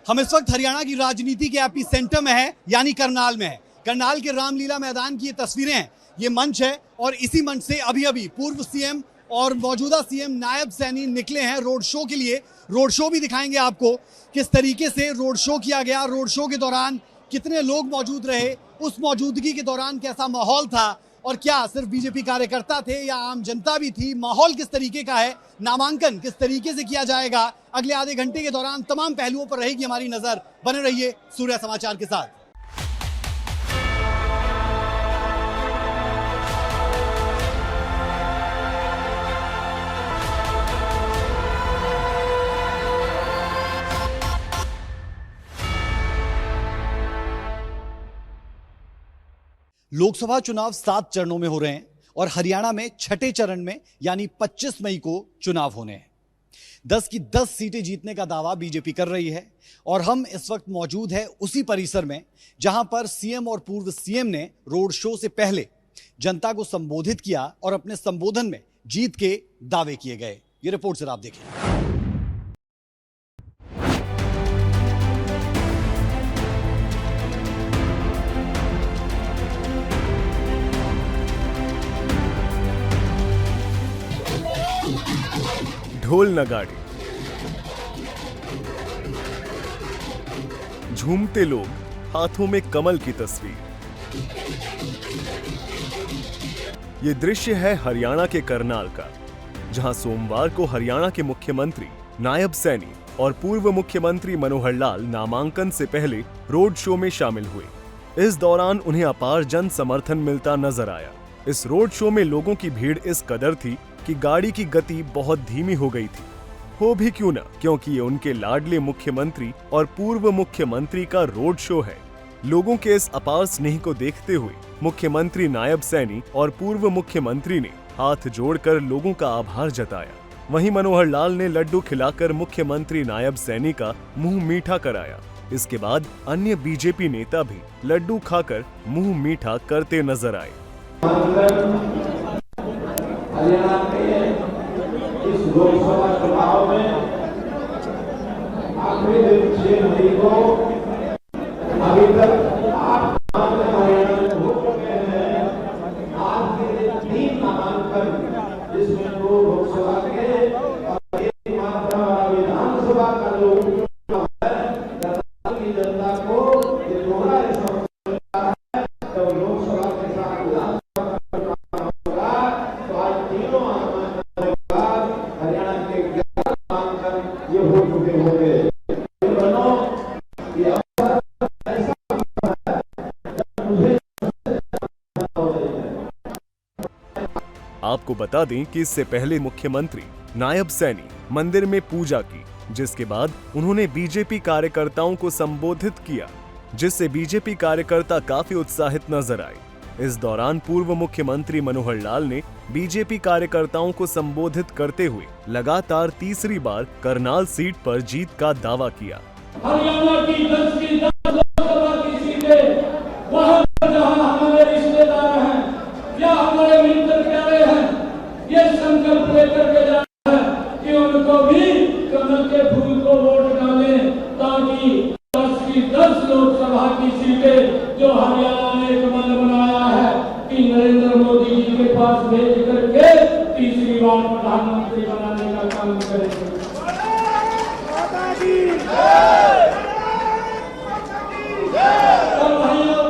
हम इस वक्त हरियाणा की राजनीति के एपी सेंटर में है, यानी करनाल में है। करनाल के रामलीला मैदान की ये तस्वीरें हैं, ये मंच है और इसी मंच से अभी अभी पूर्व सीएम और मौजूदा सीएम नायब सैनी निकले हैं रोड शो के लिए। रोड शो भी दिखाएंगे आपको, किस तरीके से रोड शो किया गया, रोड शो के दौरान कितने लोग मौजूद रहे, उस मौजूदगी के दौरान कैसा माहौल था और क्या सिर्फ बीजेपी कार्यकर्ता थे या आम जनता भी थी, माहौल किस तरीके का है, नामांकन किस तरीके से किया जाएगा। अगले आधे घंटे के दौरान तमाम पहलुओं पर रहेगी हमारी नजर। बने रहिए सूर्य समाचार के साथ। लोकसभा चुनाव 7 चरणों में हो रहे हैं और हरियाणा में छठे चरण में यानी 25 मई को चुनाव होने हैं। 10 की 10 सीटें जीतने का दावा बीजेपी कर रही है और हम इस वक्त मौजूद हैं उसी परिसर में जहां पर सीएम और पूर्व सीएम ने रोड शो से पहले जनता को संबोधित किया और अपने संबोधन में जीत के दावे किए गए। ये रिपोर्ट जरा आप देखिए। ढोल नगाड़े, झूमते लोग, हाथों में कमल की तस्वीर। ये दृश्य है हरियाणा के करनाल का, जहां सोमवार को हरियाणा के मुख्यमंत्री नायब सैनी और पूर्व मुख्यमंत्री मनोहर लाल नामांकन से पहले रोड शो में शामिल हुए। इस दौरान उन्हें अपार जन समर्थन मिलता नजर आया। इस रोड शो में लोगों की भीड़ इस कदर थी कि गाड़ी की गति बहुत धीमी हो गई थी। हो भी क्यों ना, क्योंकि ये उनके लाडले मुख्यमंत्री और पूर्व मुख्यमंत्री का रोड शो है। लोगों के इस अपार स्नेह को देखते हुए मुख्यमंत्री नायब सैनी और पूर्व मुख्यमंत्री ने हाथ जोड़कर लोगों का आभार जताया। वहीं मनोहर लाल ने लड्डू खिलाकर मुख्यमंत्री नायब सैनी का मुंह मीठा कराया। इसके बाद अन्य बीजेपी नेता भी लड्डू खाकर मुंह मीठा करते नजर आए। हरियाणा के इस लोकसभा चुनाव में आखिरी दिन 6 मई को अभी तक 8 हरियाणा में हो चुके हैं। आज के दिन 3 नामांकन, जिसमें 2 लोकसभा के और 1 मात्र विधानसभा का लोग चुनाव है। की जनता को ये दोहरा मिलता है, तो लोकसभा के साथ विधानसभा आपको बता दें कि इससे पहले मुख्यमंत्री नायब सैनी मंदिर में पूजा की, जिसके बाद उन्होंने बीजेपी कार्यकर्ताओं को संबोधित किया, जिससे बीजेपी कार्यकर्ता काफी उत्साहित नजर आए। इस दौरान पूर्व मुख्यमंत्री मनोहर लाल ने बीजेपी कार्यकर्ताओं को संबोधित करते हुए लगातार तीसरी बार करनाल सीट पर जीत का दावा किया। हरियाणा की 10 की 10 लोकसभा की सीटें वहां जहां हमारे रिश्तेदार हैं या हमारे मित्र प्यारे हैं, ये संकल्प लेकर के जा रहे हैं कि उनको भी कमल के फूल को वोट डालें, ताकि 10 की 10 लोकसभा की सीटें जो हरियाणा ने एक मन बनाया है कि नरेंद्र मोदी जी के पास भेज करके तीसरी बार प्रधानमंत्री बनाने का काम करेंगे। और भाइयों,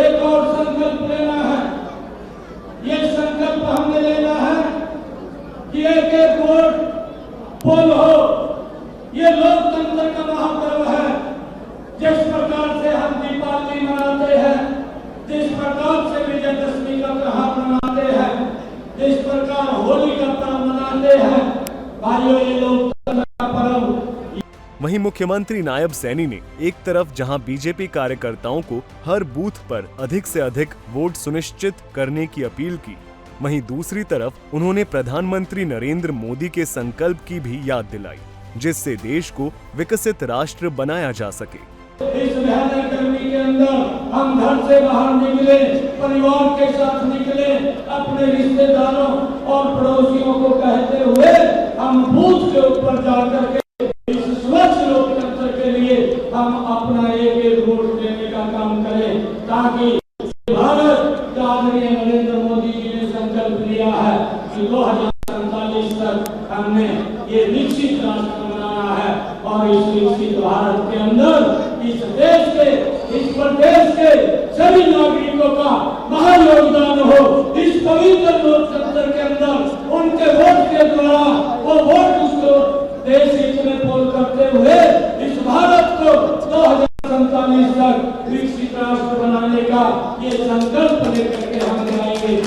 एक और संकल्प लेना है। ये संकल्प हमने लेना है कि एक एक वोट पोल हो। ये लोकतंत्र का महापर्व है। जिस प्रकार से हम दीपावली मनाते हैं, जिस प्रकार से विजयदशमी का त्योहार मनाते हैं, जिस प्रकार होली का पर्व मनाते हैं, भाइयों ये लोकतंत्र का पर्व। वहीं मुख्यमंत्री नायब सैनी ने एक तरफ जहां बीजेपी कार्यकर्ताओं को हर बूथ पर अधिक से अधिक वोट सुनिश्चित करने की अपील की, वहीं दूसरी तरफ उन्होंने प्रधानमंत्री नरेंद्र मोदी के संकल्प की भी याद दिलाई, जिससे देश को विकसित राष्ट्र बनाया जा सके। इस भयानक गर्मी के अंदर हम घर से बाहर निकले, परिवार के साथ निकले, अपने रिश्तेदारों और पड़ोसियों को कहते हुए हम बूथ के ऊपर जाकर के इस स्वच्छ लोकतंत्र विकसित राष्ट्र बनाना है और इस विकसित भारत के अंदर इस देश के, इस प्रदेश के सभी नागरिकों का महायोगदान हो। इस पवित्र लोकतंत्र के अंदर उनके वोट के द्वारा वो वोट उसको देश हित में पोल करते हुए इस भारत को 2047 तक विकसित राष्ट्र बनाने का ये संकल्प लेकर के हम जाएंगे।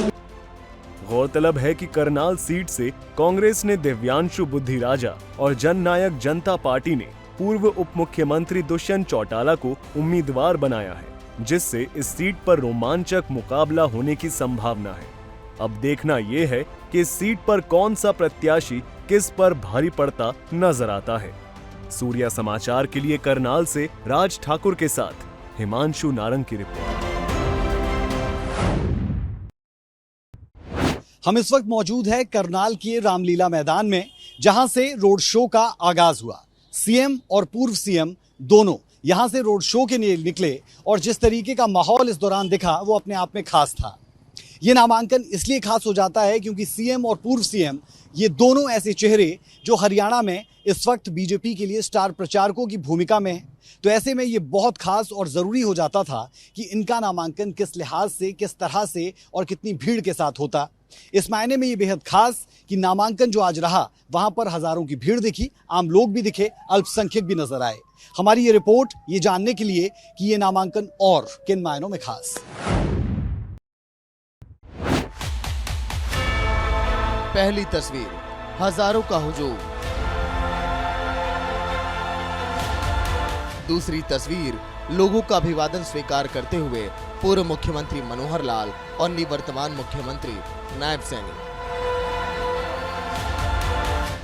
गौरतलब है कि करनाल सीट से कांग्रेस ने दिव्यांशु बुद्धिराजा और जननायक जनता पार्टी ने पूर्व उप मुख्यमंत्री दुष्यंत चौटाला को उम्मीदवार बनाया है, जिससे इस सीट पर रोमांचक मुकाबला होने की संभावना है। अब देखना यह है कि इस सीट पर कौन सा प्रत्याशी किस पर भारी पड़ता नजर आता है। सूर्या समाचार के लिए करनाल से राज ठाकुर के साथ हिमांशु नारंग की रिपोर्ट। हम इस वक्त मौजूद है करनाल के रामलीला मैदान में, जहां से रोड शो का आगाज हुआ। सीएम और पूर्व सीएम दोनों यहां से रोड शो के लिए निकले और जिस तरीके का माहौल इस दौरान दिखा वो अपने आप में खास था। ये नामांकन इसलिए खास हो जाता है क्योंकि सीएम और पूर्व सीएम ये दोनों ऐसे चेहरे जो हरियाणा में इस वक्त बीजेपी के लिए स्टार प्रचारकों की भूमिका में हैं। तो ऐसे में ये बहुत खास और ज़रूरी हो जाता था कि इनका नामांकन किस लिहाज से, किस तरह से और कितनी भीड़ के साथ होता। इस मायने में ये बेहद खास कि नामांकन जो आज रहा वहां पर हजारों की भीड़ दिखी, आम लोग भी दिखे, अल्पसंख्यक भी नजर आए। हमारी ये रिपोर्ट ये जानने के लिए कि ये नामांकन और किन मायनों में खास। पहली तस्वीर, हजारों का हुजूम। दूसरी तस्वीर, लोगों का अभिवादन स्वीकार करते हुए पूर्व मुख्यमंत्री मनोहर लाल और निवर्तमान मुख्यमंत्री नायब सैनी।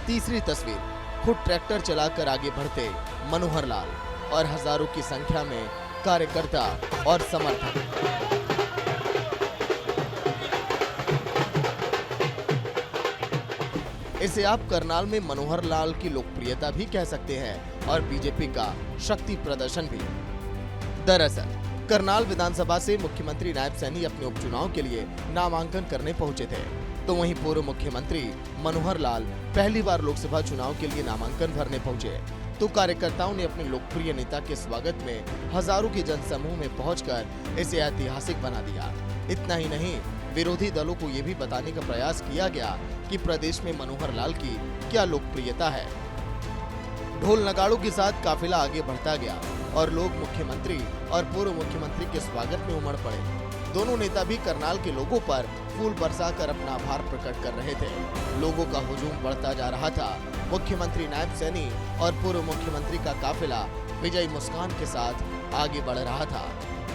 तीसरी तस्वीर, खुद ट्रैक्टर चलाकर आगे बढ़ते मनोहर लाल और हजारों की संख्या में कार्यकर्ता और समर्थक। इसे आप करनाल में मनोहर लाल की लोकप्रियता भी कह सकते हैं और बीजेपी का शक्ति प्रदर्शन भी। दरअसल करनाल विधानसभा से मुख्यमंत्री नायब सैनी अपने उपचुनाव के लिए नामांकन करने पहुंचे थे, तो वहीं पूर्व मुख्यमंत्री मनोहर लाल पहली बार लोकसभा चुनाव के लिए नामांकन भरने पहुंचे। तो कार्यकर्ताओं ने अपने लोकप्रिय नेता के स्वागत में हजारों के जनसमूह में पहुंचकर इसे ऐतिहासिक बना दिया। इतना ही नहीं, विरोधी दलों को ये भी बताने का प्रयास किया गया कि प्रदेश में मनोहर लाल की क्या लोकप्रियता है। ढोल नगाड़ों के साथ काफिला आगे बढ़ता गया और लोग मुख्यमंत्री और पूर्व मुख्यमंत्री के स्वागत में उमड़ पड़े। दोनों नेता भी करनाल के लोगों पर फूल बरसाकर अपना आभार प्रकट कर रहे थे। लोगों का हुजूम बढ़ता जा रहा था। मुख्यमंत्री नायब सैनी और पूर्व मुख्यमंत्री का काफिला विजयी मुस्कान के साथ आगे बढ़ रहा था।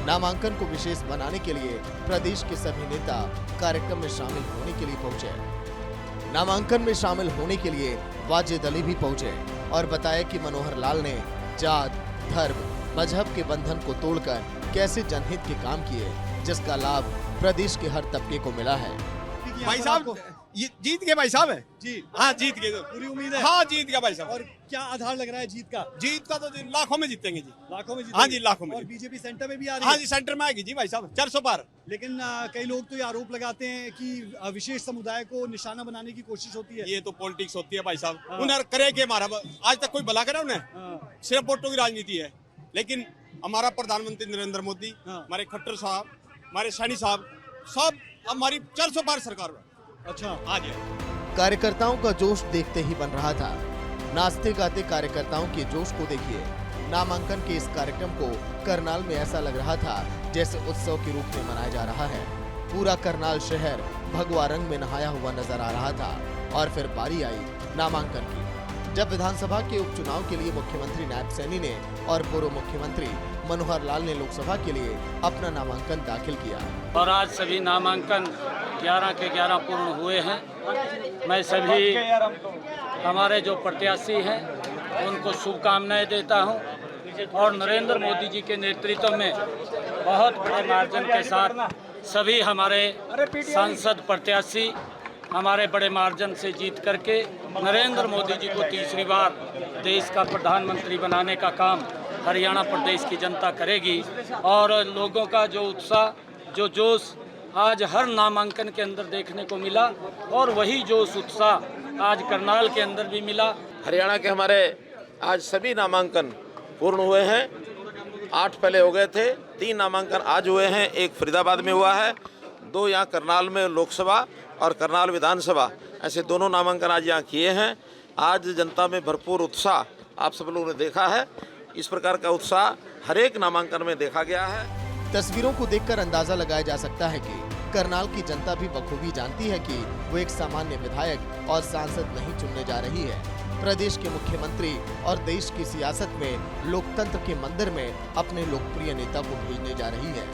नामांकन को विशेष बनाने के लिए प्रदेश के सभी नेता कार्यक्रम में शामिल होने के लिए पहुंचे। नामांकन में शामिल होने के लिए वाजिद अली भी पहुंचे और बताया कि मनोहर लाल ने जात, धर्म, मजहब के बंधन को तोड़कर कैसे जनहित के काम किए, जिसका लाभ प्रदेश के हर तबके को मिला है। भाई साहब ये जीत गए भाई साहब है जी, हाँ जीत गए, पूरी उम्मीद है। हाँ जीत गया भाई साहब। और क्या आधार लग रहा है जीत का? जीत का तो लाखों में जीतेंगे जी, लाखों में हाँ जी लाखों में। और बीजेपी सेंटर में भी आ रही हाँ है। जी सेंटर में आएगी जी भाई साहब 400 पार। लेकिन कई लोग तो ये आरोप लगाते हैं कि विशेष समुदाय को निशाना बनाने की कोशिश होती है। ये तो पॉलिटिक्स होती है भाई साहब, हाँ। उन्हें करे हमारा आज तक कोई भला करा उन्हें, हाँ, सिर्फ वोटों की राजनीति है। लेकिन हमारा प्रधानमंत्री नरेंद्र मोदी, हाँ। हमारे खट्टर साहब, हमारे सैनी साहब, सब हमारी 400 पार सरकार में। अच्छा, हाँ जी। कार्यकर्ताओं का जोश देखते ही बन रहा था। नाचते गाते कार्यकर्ताओं के जोश को देखिए। नामांकन के इस कार्यक्रम को करनाल में ऐसा लग रहा था जैसे उत्सव के रूप में मनाया जा रहा है। पूरा करनाल शहर भगवा रंग में नहाया हुआ नजर आ रहा था। और फिर बारी आई नामांकन की, जब विधानसभा के उपचुनाव के लिए मुख्यमंत्री नायब सैनी ने और पूर्व मुख्यमंत्री मनोहर लाल ने लोकसभा के लिए अपना नामांकन दाखिल किया। और आज सभी नामांकन 11 के 11 पूर्ण हुए हैं। मैं सभी हमारे जो प्रत्याशी हैं उनको शुभकामनाएं देता हूं और नरेंद्र मोदी जी के नेतृत्व में बहुत बड़े मार्जिन के साथ सभी हमारे सांसद प्रत्याशी हमारे बड़े मार्जिन से जीत करके नरेंद्र मोदी जी को तीसरी बार देश का प्रधानमंत्री बनाने का काम हरियाणा प्रदेश की जनता करेगी। और लोगों का जो उत्साह, जो जोश आज हर नामांकन के अंदर देखने को मिला और वही जोश उत्साह आज करनाल के अंदर भी मिला। हरियाणा के हमारे आज सभी नामांकन पूर्ण हुए हैं। 8 पहले हो गए थे, 3 नामांकन आज हुए हैं, एक फरीदाबाद में हुआ है, 2 यहाँ करनाल में लोकसभा और करनाल विधानसभा, ऐसे दोनों नामांकन आज यहाँ किए हैं। आज जनता में भरपूर उत्साह आप सब लोगों ने देखा है। इस प्रकार का उत्साह हर एक नामांकन में देखा गया है। तस्वीरों को देखकर अंदाजा लगाया जा सकता है कि करनाल की जनता भी बखूबी जानती है कि वो एक सामान्य विधायक और सांसद नहीं चुनने जा रही है। प्रदेश के मुख्यमंत्री और देश की सियासत में लोकतंत्र के मंदिर में अपने लोकप्रिय नेता को भेजने जा रही है।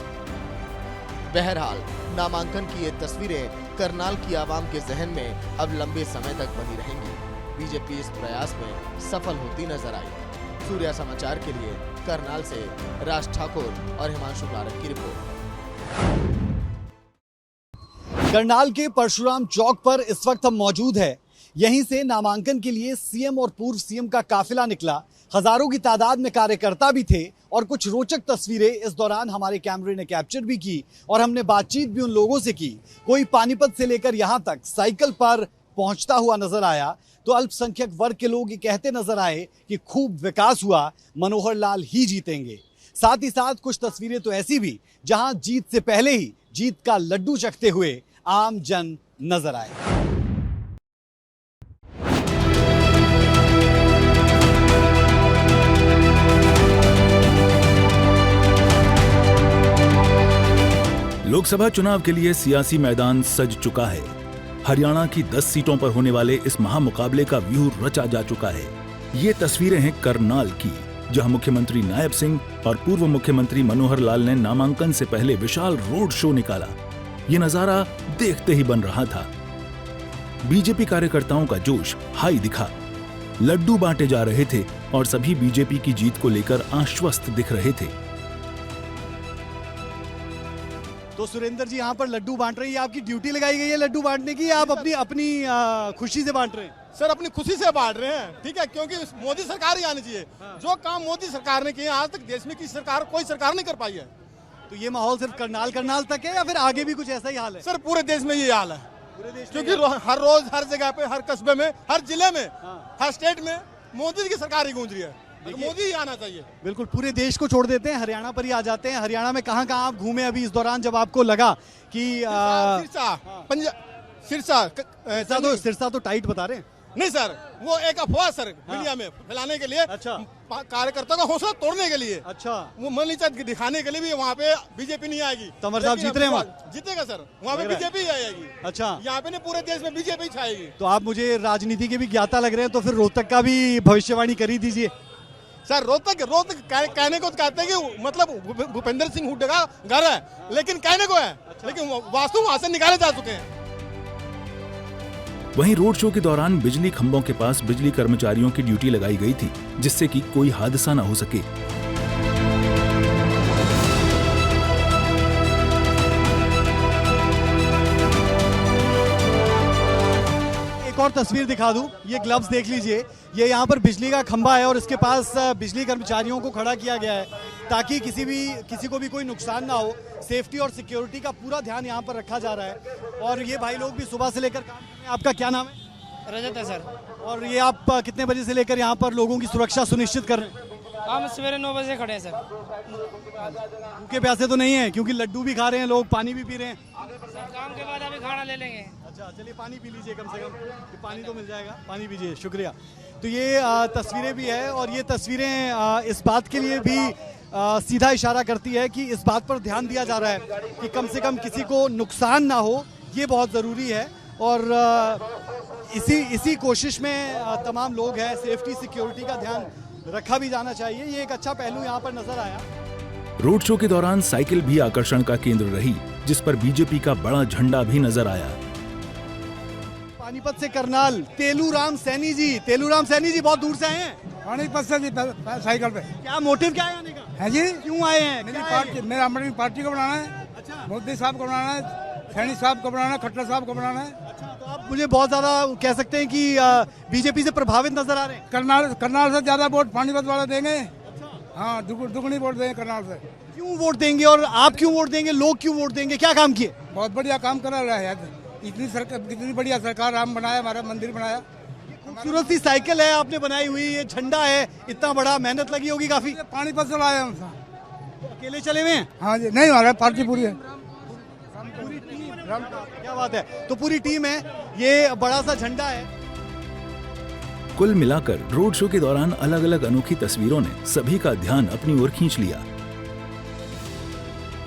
बहरहाल नामांकन की ये तस्वीरें करनाल की आवाम के जहन में अब लंबे समय तक बनी रहेंगी। बीजेपी इस प्रयास में सफल होती नजर आई। सूर्या समाचार के लिए करनाल से राज ठाकुर और हिमांशु लारक की रिपोर्ट। करनाल के परशुराम चौक पर इस वक्त हम मौजूद है। यहीं से नामांकन के लिए सीएम और पूर्व सीएम का काफिला निकला। हजारों की तादाद में कार्यकर्ता भी थे और कुछ रोचक तस्वीरें इस दौरान हमारे कैमरे ने कैप्चर भी की और हमने बातचीत भी उन लोगों से की। कोई पानीपत से लेकर यहां तक साइकिल पर पहुंचता हुआ नजर आया तो अल्पसंख्यक वर्ग के लोग ये कहते नजर आए कि खूब विकास हुआ, मनोहर लाल ही जीतेंगे। साथ ही साथ कुछ तस्वीरें तो ऐसी भी जहां जीत से पहले ही जीत का लड्डू चखते हुए आम जन नजर आए। लोकसभा चुनाव के लिए सियासी मैदान सज चुका है। हरियाणा की 10 सीटों पर होने वाले इस महामुकाबले का व्यूह रचा जा चुका है। ये तस्वीरें हैं करनाल की, जहां मुख्यमंत्री नायब सिंह और पूर्व मुख्यमंत्री मनोहर लाल ने नामांकन से पहले विशाल रोड शो निकाला। ये नजारा देखते ही बन रहा था। बीजेपी कार्यकर्ताओं का जोश हाई दिखा। लड्डू बांटे जा रहे थे और सभी बीजेपी की जीत को लेकर आश्वस्त दिख रहे थे। तो सुरेंद्र जी यहाँ पर लड्डू बांट रहे हैं, आपकी ड्यूटी लगाई गई है लड्डू बांटने की या आप अपनी खुशी से बांट रहे हैं? सर अपनी खुशी से बांट रहे हैं, ठीक है, क्योंकि मोदी सरकार ही आनी चाहिए। जो काम मोदी सरकार ने किए आज तक देश में किसी सरकार कोई सरकार नहीं कर पाई है। तो ये माहौल सिर्फ करनाल तक है या फिर आगे भी कुछ ऐसा ही हाल है? सर पूरे देश में ये हाल है, पूरे देश क्योंकि हर रोज हर जगह पे, हर कस्बे में, हर जिले में, हर स्टेट में मोदी की सरकार ही गूंज रही है। मोदी ही आना चाहिए। बिल्कुल, पूरे देश को छोड़ देते हैं, हरियाणा पर ही आ जाते हैं। हरियाणा में कहाँ कहाँ आप घूमे अभी इस दौरान जब आपको लगा कि सिरसा तो टाइट बता रहे हैं? नहीं सर, वो एक अफवाह सर मीडिया में फैलाने के लिए, अच्छा, कार्यकर्ता का हौसला तोड़ने के लिए, अच्छा, वो मन नीचा दिखाने के लिए भी वहाँ पे बीजेपी नहीं आएगी। तंवर साहब जीत रहे हैं वहाँ? जीतेगा सर, वहाँ पे बीजेपी ही आएगी। अच्छा, यहाँ पे नहीं पूरे देश में बीजेपी छाएगी। तो आप मुझे राजनीति के भी ज्ञाता लग रहे हैं, तो फिर रोहतक का भी भविष्यवाणी कर ही दीजिए। सर रोहतक कहने को कहते हैं कि मतलब भूपेंद्र सिंह हुड्डा का घर है, लेकिन कहने को है, लेकिन वास्तु वहां से निकाले जा चुके हैं। वहीं रोड शो के दौरान बिजली खंभों के पास बिजली कर्मचारियों की ड्यूटी लगाई गई थी, जिससे कि कोई हादसा न हो सके। एक और तस्वीर दिखा दूं, ये ग्लव्स देख लीजिए। ये यहाँ पर बिजली का खंभा है और इसके पास बिजली कर्मचारियों को खड़ा किया गया है ताकि किसी को भी कोई नुकसान ना हो। सेफ्टी और सिक्योरिटी का पूरा ध्यान यहाँ पर रखा जा रहा है और ये भाई लोग भी सुबह से लेकर काम कर रहे हैं। आपका क्या नाम है? रजत है सर। और ये आप कितने बजे से लेकर यहाँ पर लोगों की सुरक्षा सुनिश्चित कर रहे हैं? हम सवेरे 9 बजे खड़े हैं सर। भूखे प्यासे तो नहीं है, क्योंकि लड्डू भी खा रहे हैं लोग, पानी भी पी रहे हैं। सर काम के बाद अभी खाना ले लेंगे। अच्छा चलिए, पानी पी लीजिए कम से कम, तो पानी तो मिल जाएगा, पानी पीजिए, शुक्रिया। तो ये तस्वीरें भी है और ये तस्वीरें इस बात के लिए भी सीधा इशारा करती है कि इस बात पर ध्यान दिया जा रहा है कि कम से कम किसी को नुकसान ना हो, ये बहुत ज़रूरी है। और इसी कोशिश में तमाम लोग हैं, सेफ्टी सिक्योरिटी का ध्यान रखा भी जाना चाहिए। ये एक अच्छा पहलू यहाँ पर नजर आया। रोड शो के दौरान साइकिल भी आकर्षण का केंद्र रही, जिस पर बीजेपी का बड़ा झंडा भी नजर आया। पानीपत से करनाल, तेलूराम सैनी जी बहुत दूर से आए हैं। पानीपत से साइकिल पे। क्या मोटिव क्या है आने का? है जी, क्यों आए हैं? मेरा अपनी पार्टी को बनाना है। अच्छा, मोदी साहब को बनाना है, सैनी साहब को बनाना है, खट्टर साहब को बनाना है। अच्छा, तो आप मुझे बहुत ज्यादा कह सकते हैं कि बीजेपी से प्रभावित नजर आ रहे हैं। करनाल से ज्यादा वोट पानीपत वाले देंगे। अच्छा, हाँ, दुगनी वोट देंगे करनाल से। क्यों वोट देंगे और आप क्यों वोट देंगे, लोग क्यों वोट देंगे, क्या काम किए? बहुत बढ़िया काम करा रहा है। इतनी बढ़िया सरकार हम बनाया, हमारा मंदिर बनाया। खूबसूरत सी साइकिल है आपने बनाई हुई, ये झंडा है, इतना बड़ा, मेहनत लगी होगी काफी। पानीपत से लाए हम। अकेले चले हुए हैं? हाँ जी, नहीं हमारा पार्टी पूरी है। क्या बात है, तो पूरी टीम है, ये बड़ा सा झंडा है। कुल मिलाकर रोड शो के दौरान अलग अलग अनोखी तस्वीरों ने सभी का ध्यान अपनी ओर खींच लिया।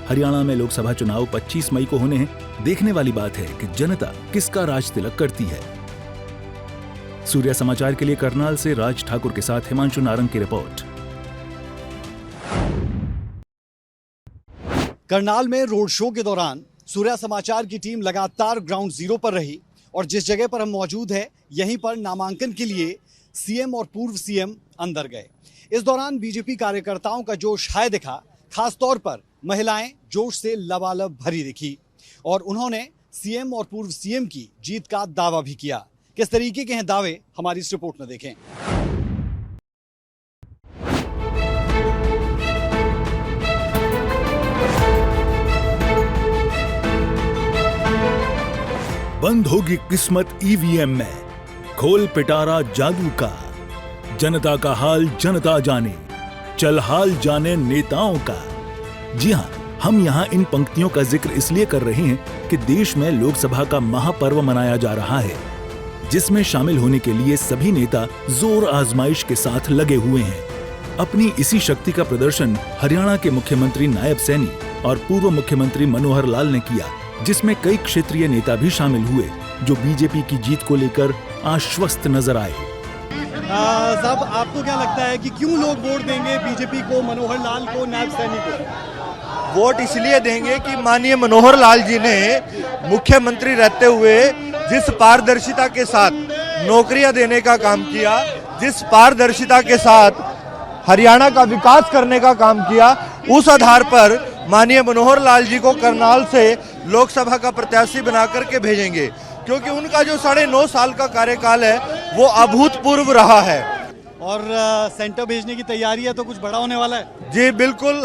हरियाणा में लोकसभा चुनाव 25 मई को होने हैं। देखने वाली बात है कि जनता किसका राज तिलक करती है। सूर्या समाचार के लिए करनाल से राज ठाकुर के साथ हिमांशु नारंग की रिपोर्ट। करनाल में रोड शो के दौरान सूर्या समाचार की टीम लगातार ग्राउंड जीरो पर रही और जिस जगह पर हम मौजूद हैं यहीं पर नामांकन के लिए सीएम और पूर्व सीएम अंदर गए। इस दौरान बीजेपी कार्यकर्ताओं का जोश हाय दिखा, खासतौर पर महिलाएं जोश से लबालब भरी दिखी और उन्होंने सीएम और पूर्व सीएम की जीत का दावा भी किया। किस तरीके के हैं दावे, हमारी इस रिपोर्ट में देखें। बंद होगी किस्मत ईवीएम में, खोल पिटारा जादू का। जनता का हाल जनता जाने, चल हाल जाने नेताओं का। जी हां, हम यहां इन पंक्तियों का जिक्र इसलिए कर रहे हैं कि देश में लोकसभा का महापर्व मनाया जा रहा है, जिसमें शामिल होने के लिए सभी नेता जोर आजमाइश के साथ लगे हुए हैं। अपनी इसी शक्ति का प्रदर्शन हरियाणा के मुख्यमंत्री नायब सैनी और पूर्व मुख्यमंत्री मनोहर लाल ने किया, जिसमें कई क्षेत्रीय नेता भी शामिल हुए जो बीजेपी की जीत को लेकर आश्वस्त नजर आए। साहब, आपको क्या लगता है कि क्यों लोग वोट देंगे बीजेपी को, मनोहर लाल को, नायब सैनी को? वोट इसलिए देंगे कि माननीय मनोहर लाल जी ने मुख्यमंत्री रहते हुए जिस पारदर्शिता के साथ नौकरियां देने का काम किया, जिस पारदर्शिता के साथ हरियाणा का विकास करने का काम किया, उस आधार पर माननीय मनोहर लाल जी को करनाल से लोकसभा का प्रत्याशी बना करके भेजेंगे, क्योंकि उनका जो 9.5 साल का कार्यकाल है वो अभूतपूर्व रहा है। और सेंटर भेजने की तैयारी है तो कुछ बड़ा होने वाला है? जी बिल्कुल,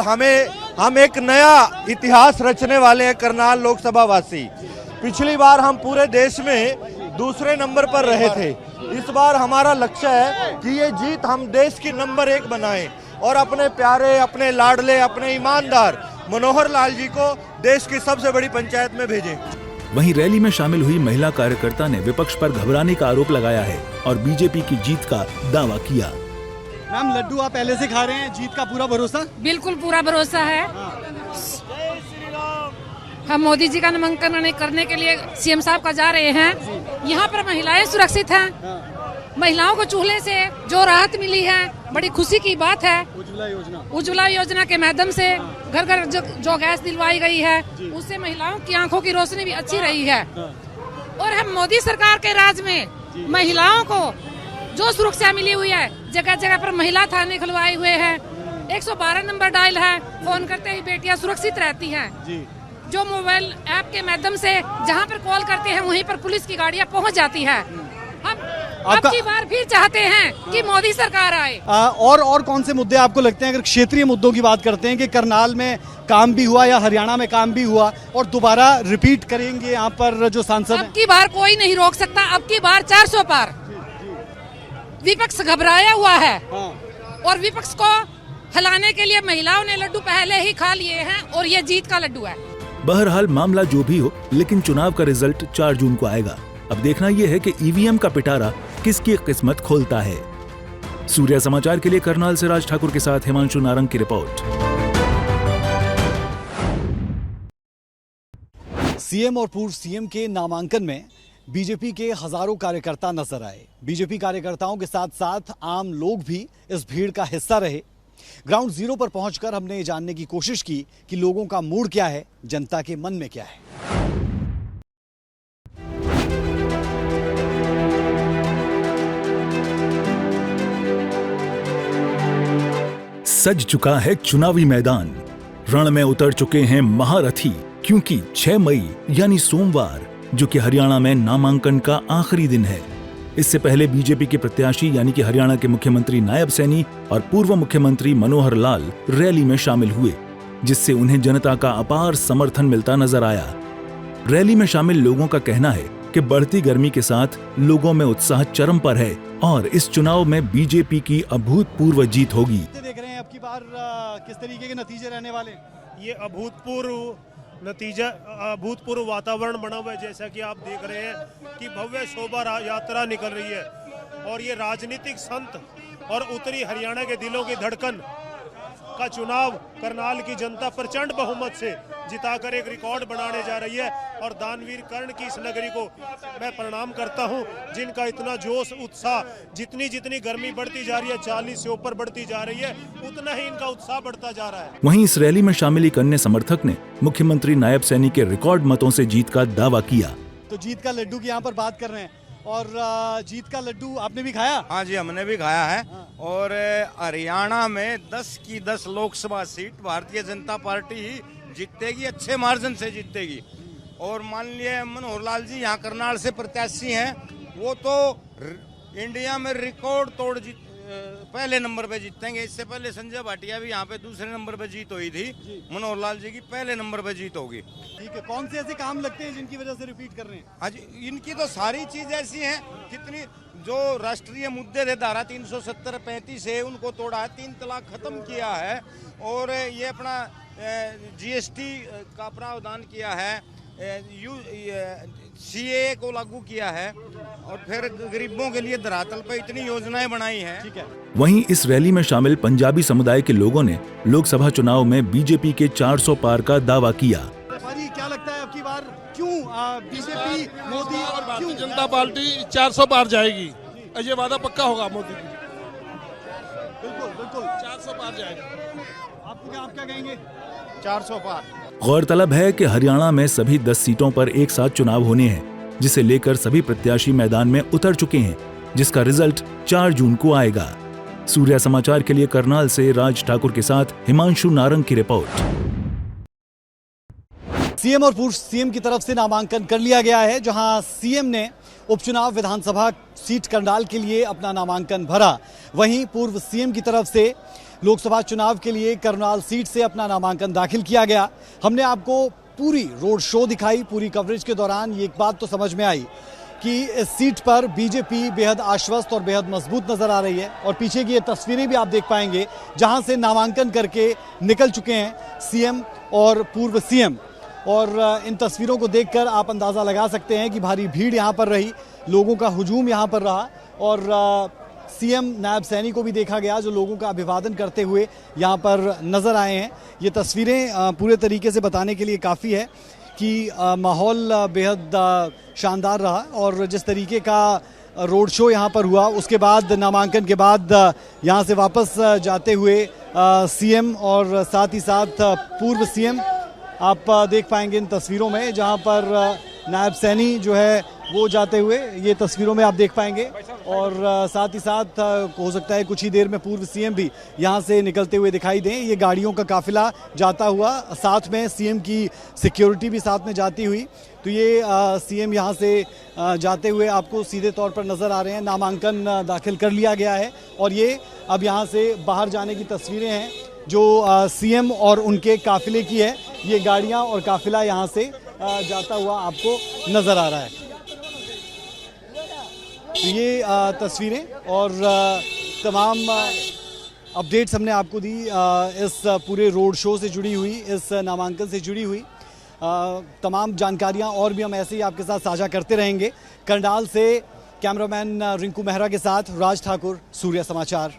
हम एक नया इतिहास रचने वाले हैं करनाल लोकसभा वासी। पिछली बार हम पूरे देश में दूसरे नंबर पर रहे थे, इस बार हमारा लक्ष्य है कि ये जीत हम देश की नंबर 1 बनाएं और अपने प्यारे, अपने लाडले, अपने ईमानदार मनोहर लाल जी को देश की सबसे बड़ी पंचायत में भेजें। वहीं रैली में शामिल हुई महिला कार्यकर्ता ने विपक्ष पर घबराने का आरोप लगाया है और बीजेपी की जीत का दावा किया। मैम, लड्डू आप पहले से खा रहे हैं, जीत का पूरा भरोसा? बिल्कुल पूरा भरोसा है। हम मोदी जी का नामांकन करने के लिए सीएम साहब का जा रहे हैं। यहाँ पर महिलाएं सुरक्षित हैं। महिलाओं को चूल्हे से जो राहत मिली है, बड़ी खुशी की बात है। उज्ज्वला योजना के माध्यम से घर घर जो गैस दिलवाई गई है, उससे महिलाओं की आंखों की रोशनी भी अच्छी रही है। और हम मोदी सरकार के राज में महिलाओं को जो सुरक्षा मिली हुई है, जगह जगह पर महिला थाने खुलवाए हुए हैं, 112 नंबर डायल है, फोन करते ही बेटियां सुरक्षित रहती हैं। जो मोबाइल ऐप के माध्यम से जहां पर कॉल करते हैं वहीं पर पुलिस की गाड़ियां पहुंच जाती है। हम अब की बार फिर चाहते हैं कि मोदी सरकार आए। और कौन से मुद्दे आपको लगते हैं, अगर क्षेत्रीय मुद्दों की बात करते हैं, कि करनाल में काम भी हुआ या हरियाणा में काम भी हुआ और दोबारा रिपीट करेंगे यहाँ पर जो सांसद अब की बार कोई नहीं रोक सकता। अब की बार 400 पार। विपक्ष घबराया हुआ है और विपक्ष को हिलाने के लिए महिलाओं ने लड्डू पहले ही खा लिए हैं और ये जीत का लड्डू है। बहरहाल मामला जो भी हो, लेकिन चुनाव का रिजल्ट 4 जून को आएगा। अब देखना यह है कि ईवीएम का पिटारा किसकी किस्मत खोलता है। सूर्या समाचार के लिए करनाल से राज ठाकुर के साथ हिमांशु नारंग की रिपोर्ट। सीएम और पूर्व सीएम के नामांकन में बीजेपी के हजारों कार्यकर्ता नजर आए। बीजेपी कार्यकर्ताओं के साथ साथ आम लोग भी इस भीड़ का हिस्सा रहे। ग्राउंड जीरो पर पहुंचकर हमने ये जानने की कोशिश की कि लोगों का मूड क्या है, जनता के मन में क्या है। सज चुका है चुनावी मैदान, रण में उतर चुके हैं महारथी, क्योंकि 6 मई यानी सोमवार, जो कि हरियाणा में नामांकन का आखिरी दिन है। इससे पहले बीजेपी के प्रत्याशी यानी कि हरियाणा के मुख्यमंत्री नायब सैनी और पूर्व मुख्यमंत्री मनोहर लाल रैली में शामिल हुए, जिससे उन्हें जनता का अपार समर्थन मिलता नजर आया। रैली में शामिल लोगों का कहना है कि बढ़ती गर्मी के साथ लोगों में उत्साह चरम पर है और इस चुनाव में बीजेपी की अभूतपूर्व जीत होगी। देख रहे हैं अब की बार किस तरीके के नतीजे रहने वाले? ये अभूतपूर्व नतीजा, अभूतपूर्व वातावरण बना हुआ है। जैसा कि आप देख रहे हैं कि भव्य शोभा यात्रा निकल रही है और ये राजनीतिक संत और उत्तरी हरियाणा के दिलों की धड़कन का चुनाव करनाल की जनता प्रचंड बहुमत से जिताकर एक रिकॉर्ड बनाने जा रही है। और दानवीर कर्ण की इस नगरी को मैं प्रणाम करता हूं, जिनका इतना जोश उत्साह, जितनी जितनी गर्मी बढ़ती जा रही है, 40 से ऊपर बढ़ती जा रही है, उतना ही इनका उत्साह बढ़ता जा रहा है। वहीं इस रैली में शामिल एक अन्य समर्थक ने मुख्यमंत्री नायब सैनी के रिकॉर्ड मतों से जीत का दावा किया। तो जीत का लड्डू की यहाँ पर बात कर रहे हैं और जीत का लड्डू आपने भी खाया? हाँ जी, हमने भी खाया है। और हरियाणा में 10 की 10 लोकसभा सीट भारतीय जनता पार्टी ही जीतेगी, अच्छे मार्जिन से जीतेगी। और मान लिए मनोहर लाल जी यहाँ करनाल से प्रत्याशी हैं, वो तो इंडिया में रिकॉर्ड तोड़ पहले नंबर पे जीतेंगे। इससे पहले संजय भाटिया भी यहाँ पे दूसरे नंबर पे जीत हुई थी, मनोहर लाल जी की पहले नंबर पे जीत होगी। ठीक है, कौन से ऐसे काम लगते हैं जिनकी वजह से रिपीट कर रहे हैं? हाँ जी, इनकी तो सारी चीज ऐसी हैं, कितनी जो राष्ट्रीय मुद्दे थे, धारा 370 35 है, उनको तोड़ा है, 3 तलाक खत्म किया है और ये अपना GST का प्रावधान किया है, CAA को लागू किया है और फिर गरीबों के लिए धरातल पर इतनी योजनाएं बनाई हैं। ठीक है। वहीं इस रैली में शामिल पंजाबी समुदाय के लोगों ने लोकसभा चुनाव में बीजेपी के 400 पार का दावा किया। क्या लगता है अब की बार क्यों बीजेपी, मोदी और भारतीय जनता पार्टी 400 पार जाएगी? ये वादा पक्का होगा मोदी जी। बिल्कुल बिल्कुल 400 पार जाएगा। आप क्या कहेंगे? 400 पार। गौरतलब है कि हरियाणा में सभी 10 सीटों पर एक साथ चुनाव होने हैं, जिसे लेकर सभी प्रत्याशी मैदान में उतर चुके हैं, जिसका रिजल्ट 4 जून को आएगा। सूर्या समाचार के लिए करनाल से राज ठाकुर के साथ हिमांशु नारंग की रिपोर्ट। सीएम और पूर्व सीएम की तरफ से नामांकन कर लिया गया है, जहां सीएम ने उपचुनाव विधानसभा सीट करनाल के लिए अपना नामांकन भरा, वहीं पूर्व सीएम की तरफ से लोकसभा चुनाव के लिए करनाल सीट से अपना नामांकन दाखिल किया गया। हमने आपको पूरी रोड शो दिखाई। पूरी कवरेज के दौरान ये एक बात तो समझ में आई कि इस सीट पर बीजेपी बेहद आश्वस्त और बेहद मजबूत नजर आ रही है। और पीछे की ये तस्वीरें भी आप देख पाएंगे, जहां से नामांकन करके निकल चुके हैं सीएम और पूर्व सीएम। और इन तस्वीरों को देखकर आप अंदाज़ा लगा सकते हैं कि भारी भीड़ यहाँ पर रही, लोगों का हुजूम यहाँ पर रहा और सीएम नायब सैनी को भी देखा गया, जो लोगों का अभिवादन करते हुए यहाँ पर नज़र आए हैं। ये तस्वीरें पूरे तरीके से बताने के लिए काफ़ी है कि माहौल बेहद शानदार रहा। और जिस तरीके का रोड शो यहाँ पर हुआ, उसके बाद नामांकन के बाद यहाँ से वापस जाते हुए सीएम और साथ ही साथ पूर्व सीएम आप देख पाएंगे इन तस्वीरों में, जहां पर नायब सैनी जो है वो जाते हुए ये तस्वीरों में आप देख पाएंगे। और साथ ही साथ हो सकता है कुछ ही देर में पूर्व सीएम भी यहां से निकलते हुए दिखाई दें। ये गाड़ियों का काफिला जाता हुआ, साथ में सीएम की सिक्योरिटी भी साथ में जाती हुई। तो ये सीएम यहां से जाते हुए आपको सीधे तौर पर नज़र आ रहे हैं। नामांकन दाखिल कर लिया गया है और ये अब यहां से बाहर जाने की तस्वीरें हैं जो सीएम और उनके काफिले की है। ये गाड़ियां और काफिला यहां से जाता हुआ आपको नजर आ रहा है। तो ये तस्वीरें और तमाम अपडेट्स हमने आपको दी इस पूरे रोड शो से जुड़ी हुई, इस नामांकन से जुड़ी हुई तमाम जानकारियां और भी हम ऐसे ही आपके साथ साझा करते रहेंगे। करनाल से कैमरामैन रिंकू मेहरा के साथ राज ठाकुर, सूर्या समाचार।